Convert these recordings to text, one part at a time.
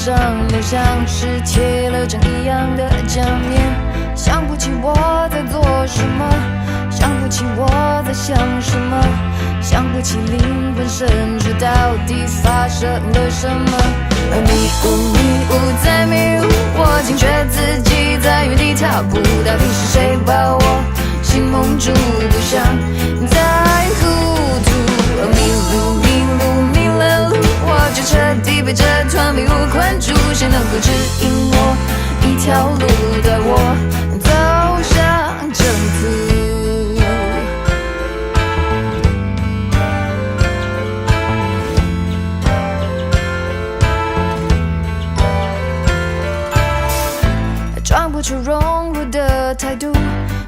上都像是贴了张一样的假面，想不起我在做什么，想不起我在想什么，想不起灵魂深处到底发生了什么。迷雾在迷雾，我惊觉自己在原地踏步，到底是谁把我心蒙住，不想再糊涂。迷了路，我就彻底被这团迷雾困住，谁能够指引我一条路，带我走向征途。装不出融入的态度，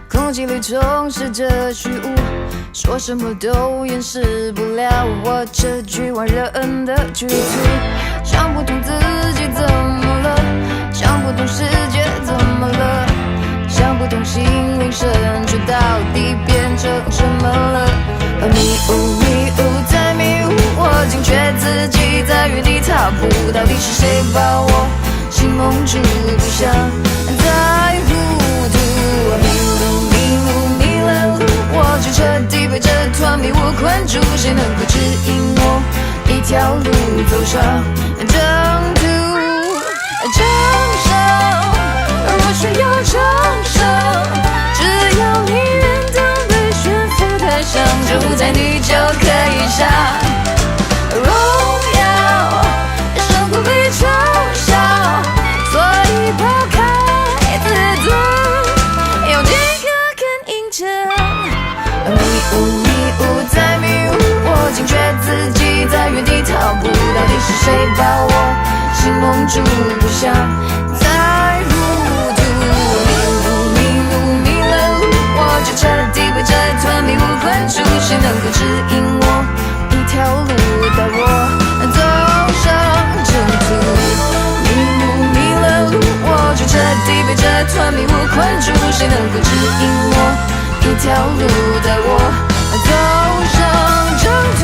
空气里充斥着虚无，说什么都掩饰不了我这局外人的局促。想不通自己怎么了，想不通世界怎么了，想不通心灵深处到底变成什么了。迷雾在迷雾，我惊觉自己在原地踏步，到底是谁把我心蒙住，不想再糊涂。迷了路，我就彻底被这团迷雾困住，谁能够指引我一条路走上征途？掌声，若需要掌声，只要你愿当被悬浮台上，就在你就可以上荣耀，胜过被嘲笑，所以抛开自尊，用尽可看映着。迷雾在迷雾，我惊觉自己在原地踏步，到底是谁把我心蒙住，不想再糊涂。迷了路，我就彻底被这团迷雾困住，谁能够指引我一条路，带我走上征途？迷了路，我就彻底被这团迷雾困住，谁能够指引我一条路，带我走上征途？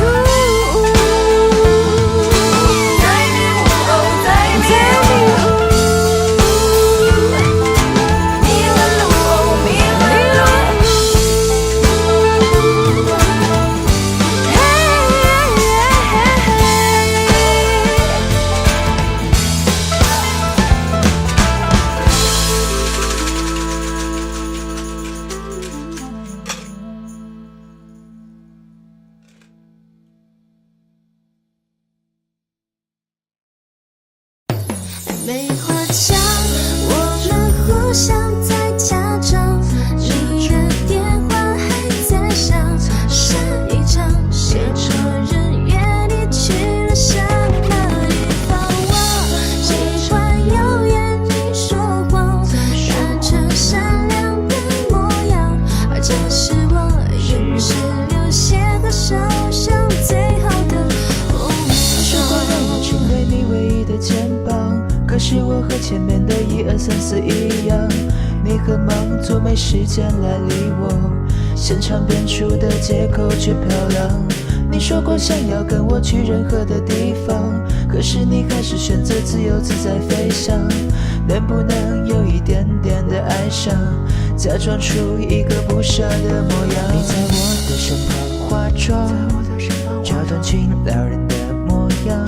没话讲，我们互相在假装，你的电话还在响，下一场写错人约你去了什么地方？我喜欢有眼你说谎，扮成善良的模样，而这是我永世流血和受伤最好的梦想。说过让我成为你唯一的肩膀，可是我和前面的1、2、3、4一样，你很忙，总没时间来理我。现场编出的借口却漂亮。你说过想要跟我去任何的地方，可是你还是选择自由自在飞翔。能不能有一点点的哀伤，假装出一个不舍的模样？你在我的身旁化妆，这段情撩人的模样，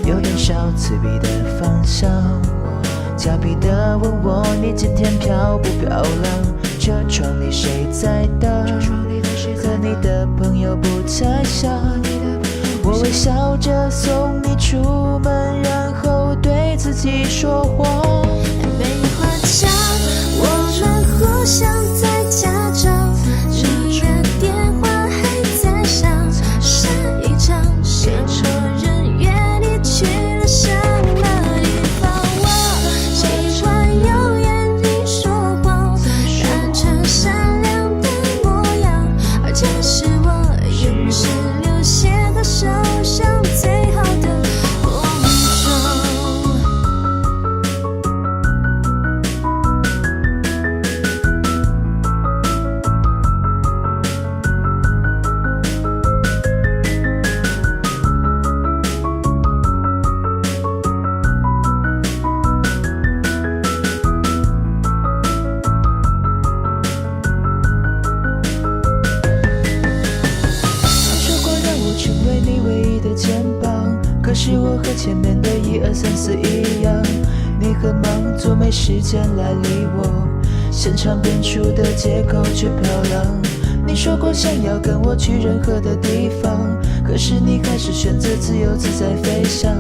有点小刺鼻的方向，俏皮的问我你今天漂不漂亮？车窗里谁在等？和你的朋友不太像。我微笑着送你出门，然后对自己说谎。没话讲，我们互相在假装，你的电话还在响，下一场写错人约你去了什么地方？我喜欢有眼你说谎，扮成善良的模样，而这是我永世流血和受伤最好的梦想。三四一样，你很忙，做没时间来理我，现场编出的结构却漂亮。你说过想要跟我去任何的地方，可是你还是选择自由自在飞翔。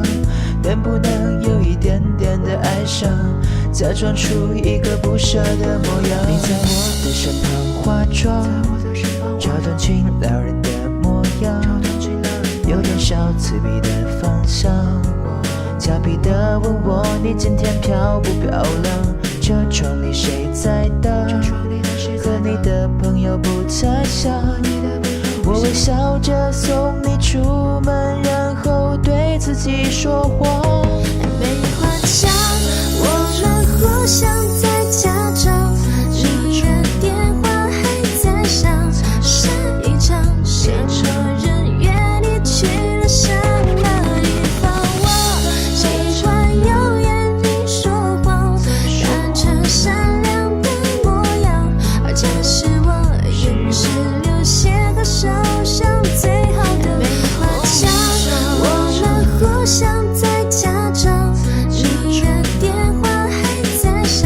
能不能有一点点的哀伤，假装出一个不舍的模样？你在我的身旁化妆，这段裙撩人的模样，有点小刺鼻的方向，俏皮的问我你今天漂不漂亮？这床里谁在当？和你的朋友不太像。我微笑着送你出门，然后对自己说谎。没话讲，我们互相在假装，你的电话还在响，下一场写错人约你去了什么地方？我喜欢有眼睛说谎，扮成善良的模样，而这是我永世留下的手上最好的。没话讲，我们互相在假装，你的电话还在响，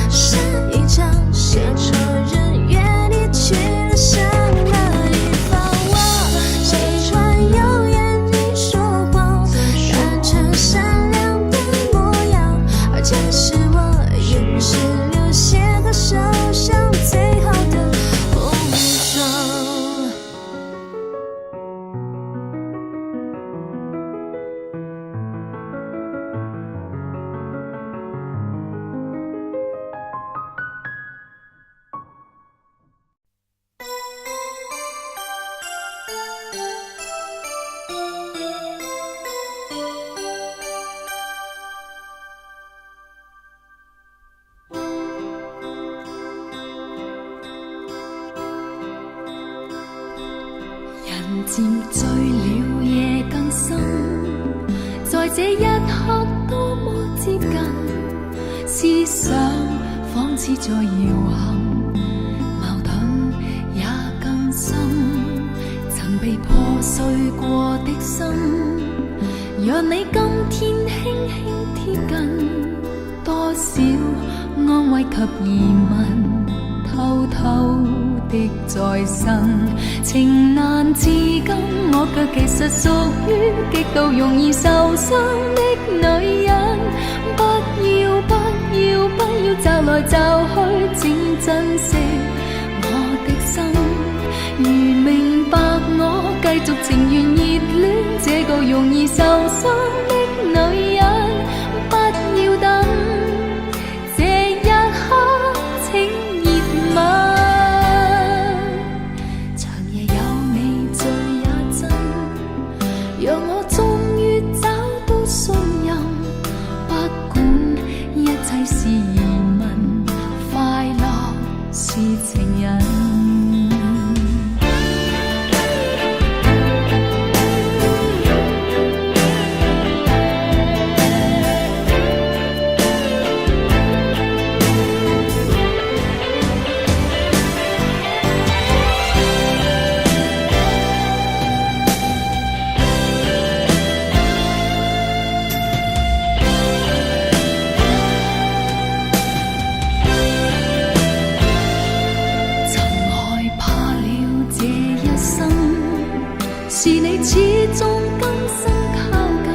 下一场写错人约你去了什么地方？我喜欢有眼睛说谎，扮成善良的模样，而这是我永世留下的手上最好的伪装。人漸醉了，夜更深，在這一刻多麼接近，思想仿似在搖撼，矛盾也更深。曾被破碎過的心，讓你今天輕輕貼近，多少安慰及疑問，偷偷的再生，情難自禁，我卻其實屬於極度容易受傷的女人。不要不要不要驟來驟去，請珍惜我的心。如明白我繼續情願熱戀這個容易受傷的女人，不要等這一刻請熱吻。讓我終於找到信任，不管一切是疑問，快樂是情人。是你始終甘心靠近，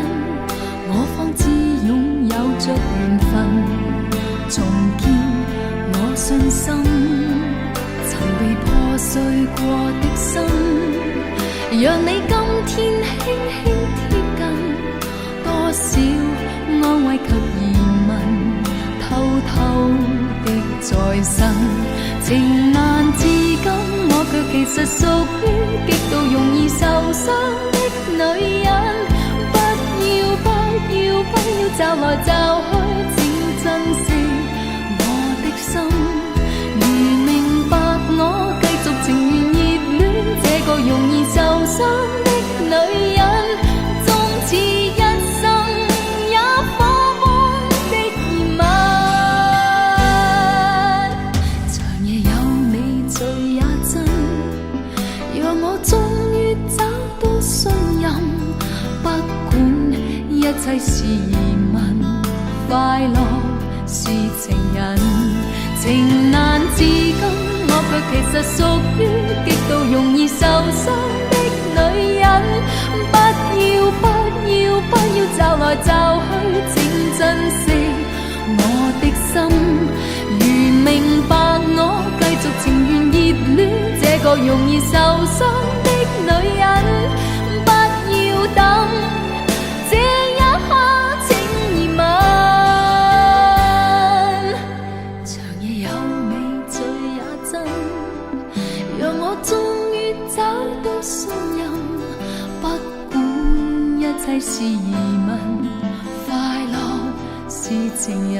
我方知擁有着緣分，重建我信心。曾被破碎過的心，讓你今天輕輕貼近，多少安慰及疑問，偷偷的再生，情難自禁，我卻其實屬於極度容易受傷的女人。不要不要不要驟來驟去，請珍惜我的心。如明白我繼續情願熱戀這個容易受傷的女人，縱似一生也火光的熱吻。長夜有你醉也真，讓我終於找到信任，不管一切是疑問。快樂是情人，情難自禁，我卻其實屬於極度容易受傷的女人。不要驟來驟去，請珍惜我的心。如明白我，繼續情願熱戀這個容易受傷的女人。不要等，這一刻請移問。長夜有美醉也真，讓我終於找到信任。不管一切是疑問，快樂是情人。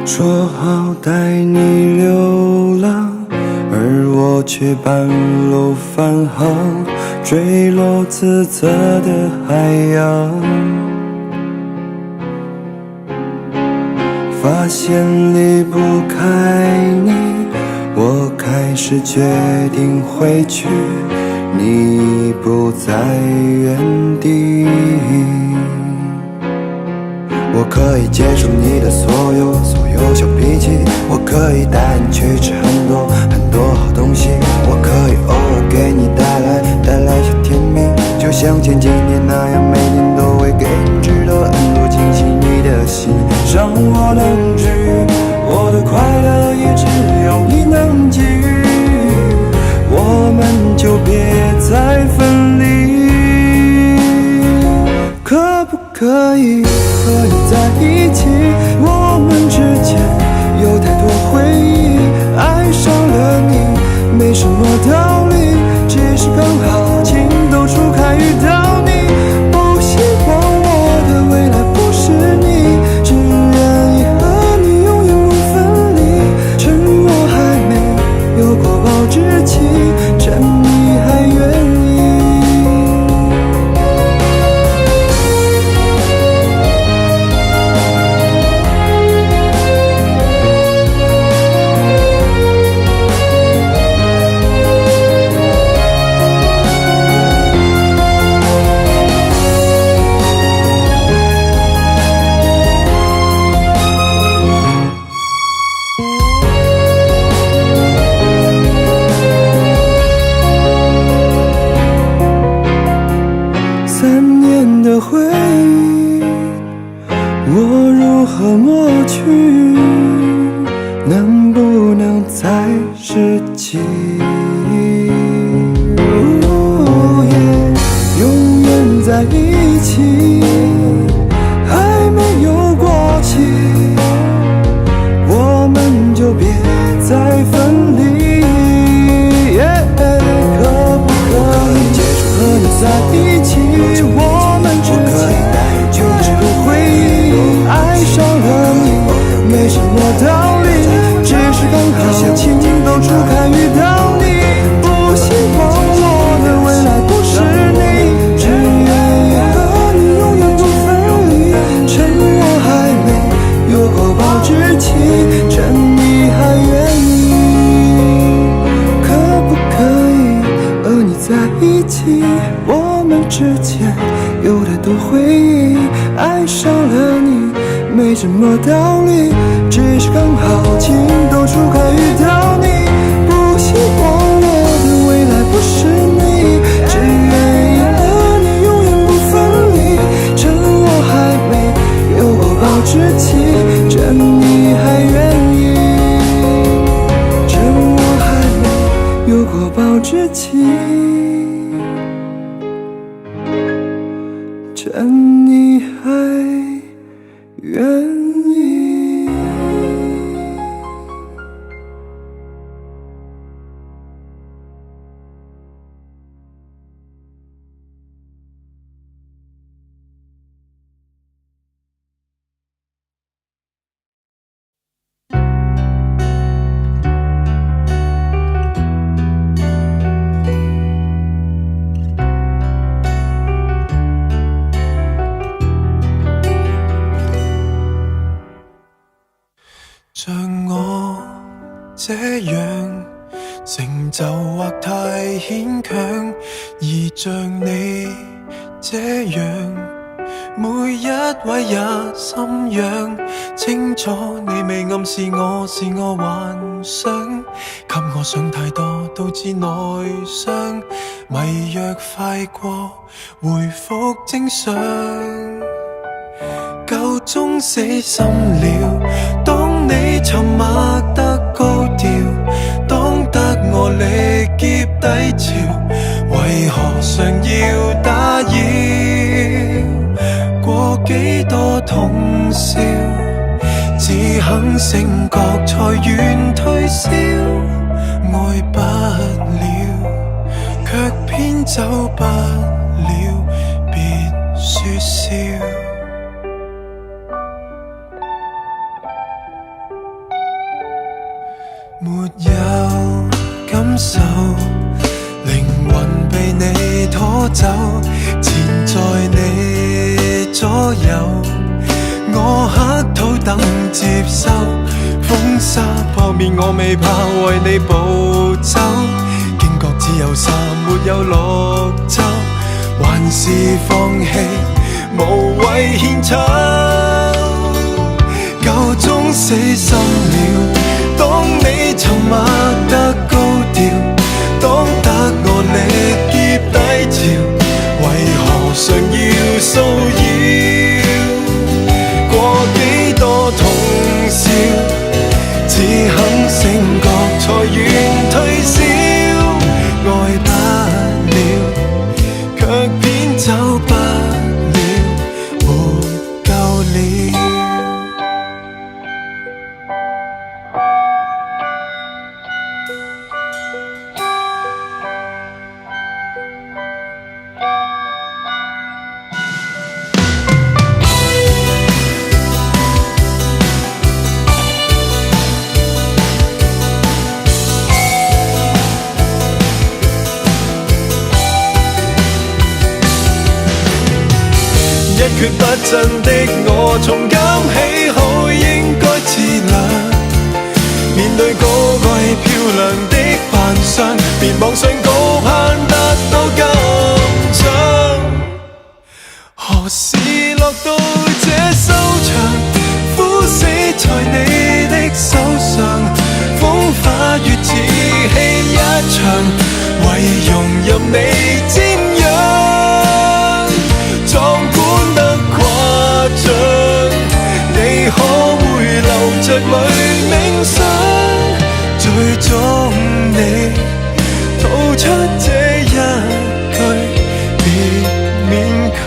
说好带你流浪，而我却半路返航，坠落自责的海洋。发现离不开你，我开始决定回去，你不在原地。我可以接受你的所有小脾气，我可以带你去吃很多好东西，我可以偶尔给你带来些甜蜜，就像前几年那样，每年都会给你知道很多惊喜。你的心让我能治愈，我的快乐也只有你能给予，我们就别再分离。可不可以和你在一起？我们之间有太多回忆，爱上了你没什么道理，只是刚好情窦初开遇到你。不希望我的未来不是你，只愿意和你永远不分离。趁我还没有过保质期，趁你还愿意。3年的回忆，我如何抹去？能不能再拾起？永远在一起，还没有过期，我们就别再分离。可不可以接受和你在一起？我们之间有太多回忆，爱上了你没什么道理，只是刚好情窦初开遇到你。不希望我的未来不是你，只愿意和你永远不分离。趁我还没有过保质期，趁你还愿意。可不可以和你在一起？我们之间有太多回忆，爱上了你没什么道理，只是刚好情窦初开遇到你。不希望我的未来不是你，只愿意和你永远不分离。趁我还没有过保质期，趁你还愿意。趁我还没有过保质期，趁你还愿意。這樣成就或太牽強，而像你這樣，每一位也心癢。清楚你未暗示我是我幻想，給我想太多導致內傷，迷藥快過回復正常，夠鐘死心了。當你沉默得高調，當得我力竭低潮，為何常要打擾？過幾多通宵，只肯醒覺才願退燒，愛不了，卻偏走不了，別說笑。沒有感受，靈魂被你拖走，纏在你左右，我乞討等接收。風沙破面我未怕，為你暴走，驚覺只有沙沒有綠洲，還是放棄無謂獻醜，夠鐘死心了。當你沉默得高調，當得我力竭低潮，為何常要騷擾？過幾多通宵，只肯醒覺才願退燒，愛不了，卻偏走不了，沒夠了。一蹶不振的我，重感喜好應該自量。面對高貴漂亮的扮相，別妄想高攀得到金獎。何時落到這收場？枯死在你的手上，風化月似戲一場，為容任你瞻仰，壯觀得誇張。你可會留着淚冥想？最終你吐出這一句，別勉強。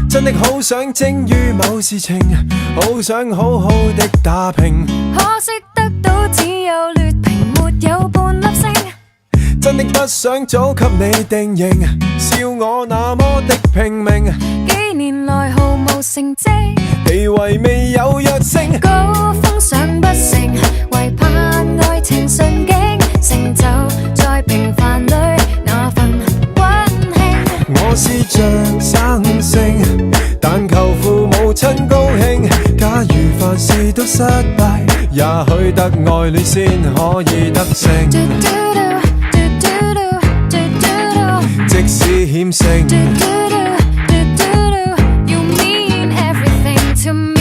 真的好想精於某事情，好想好好的打拼，可惜得到只有劣評，沒有半粒星。真的不想早給你定型，笑我那麼的拼命，幾年來毫無成績，地位未有躍升，高峰上不成，唯怕愛情順境，成就在平凡裏那份溫馨。我是着生性，但求父母親高興。假如凡事都失敗，也許得愛戀先可以得勝。即使險勝， You mean everything to me。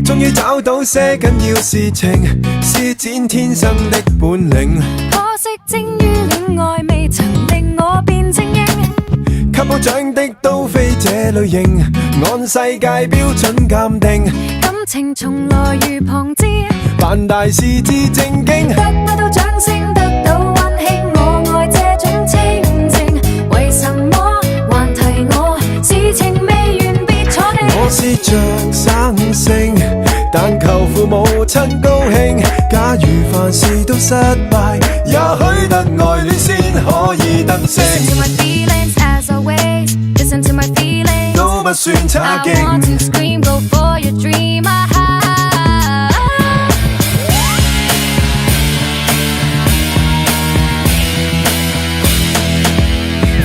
終於找到些緊要事情，施展天生的本領。可惜精於戀愛，未曾令我變精英。給我獎的都非這類型，按世界標準鑑定，感情從來如旁支，辦大事至正經。凡事都失敗，也許得愛戀先可以得勝。 Listen to my feelings as always. Listen to my feelings. 都不算差 I want 勁。 to scream, go for your dream. Ah,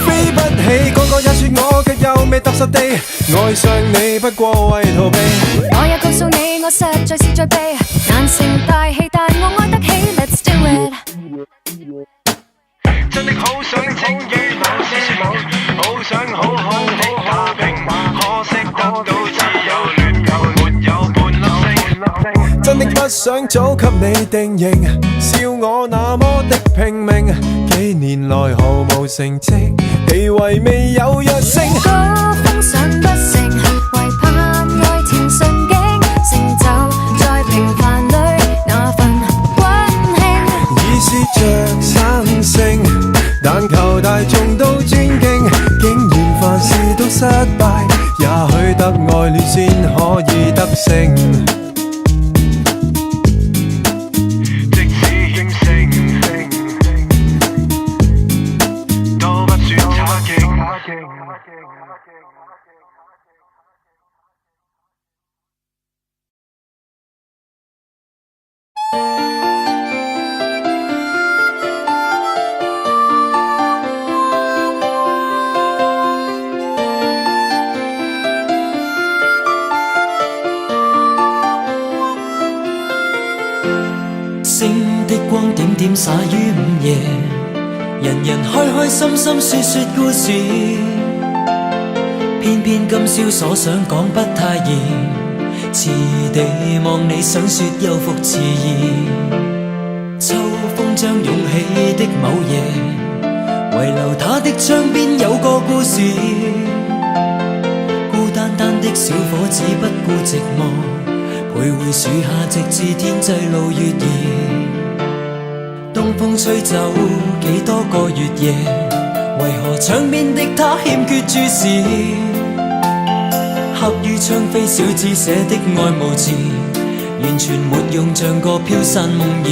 飛不起，個個也說我卻又未踏實地愛上你，不過為逃避。我也告訴你，我實在是在避，難成大器，但我愛得起。Let's do it。真的好想請與某些說某，好想好好的打拼，可惜得到自由戀愛沒有半粒星。真的不想早給你定型，笑我那麼的拼命，幾年來毫無成績，地位未有躍升。高峰上不成，為盼愛甜順境，成就在平凡裏那份溫馨。已試着生性，但求大眾都尊敬，竟然凡事都失敗，也許得愛戀先可以得勝。即使應承，都不算差勁。星的光點點灑於午夜，人人開開心心說說故事，偏偏今宵所想講不太易，遲地望你想說又復遲疑。秋風將湧起的某夜，遺留他的窗邊有個故事，孤單單的小伙子不顧寂寞，徘徊樹下直至天際露月兒。東風吹走幾多個月夜，為何窗邊的他欠缺注視？刻於窗扉小字寫的愛慕字，完全沒用，像個飄散夢兒。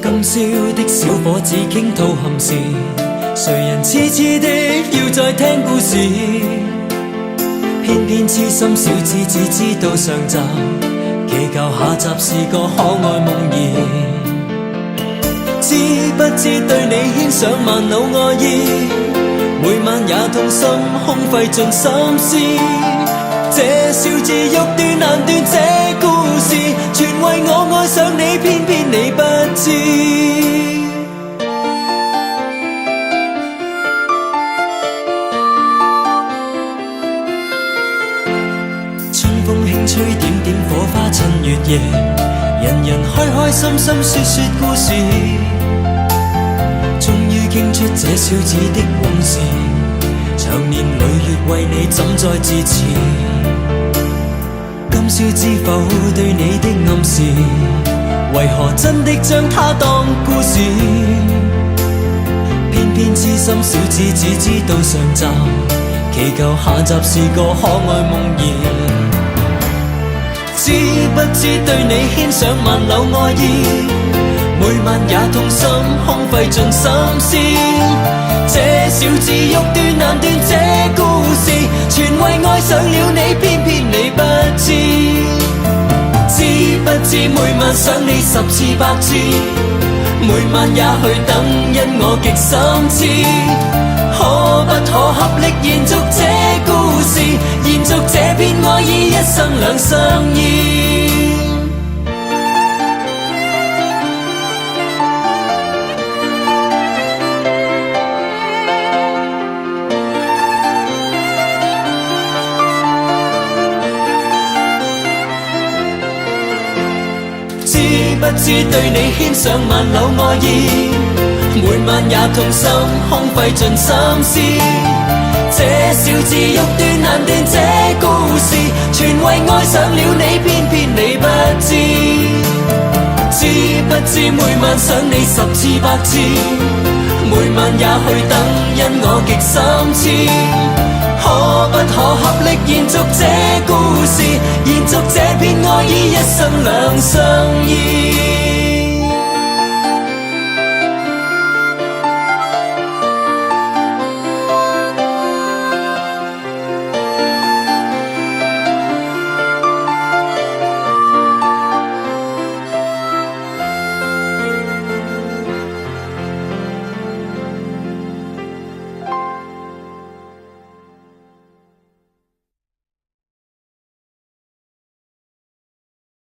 今宵的小伙子傾吐憾事，誰人痴痴的要再聽故事？偏偏痴心小子只知道上集，祈求下集是個可愛夢兒。知不知對你牽上萬縷愛意，每晚也痛心空費盡心思。這小字欲斷難斷，這故事全為我愛上你，偏偏你不知。春風輕吹點點火花襯月夜，人人開開心心說說故事，終於傾出這小子的往事，長年累月為你怎再自持？今宵知否對你的暗示，為何真的將它當故事？偏偏痴心小子只知道上集，祈求下集是個可愛夢兒。知不知對你牽上萬縷愛意，每晚也痛心空費盡心思。這小字欲斷難斷，這故事全為愛上了你，偏偏你不知。知不知每晚想你10次100次，每晚也去等，因我極心知。可不可合力延續這故事，延續這片愛意，一生兩相依。知不知對你牽上萬縷愛意，每晚也痛心空費盡心思。這小字欲斷難斷，這故事全為愛上了你，偏偏你不知。知不知每晚想你10次100次，每晚也去等，因我極心知。可不可合力延續這故事，延續這片愛意，一生兩相依。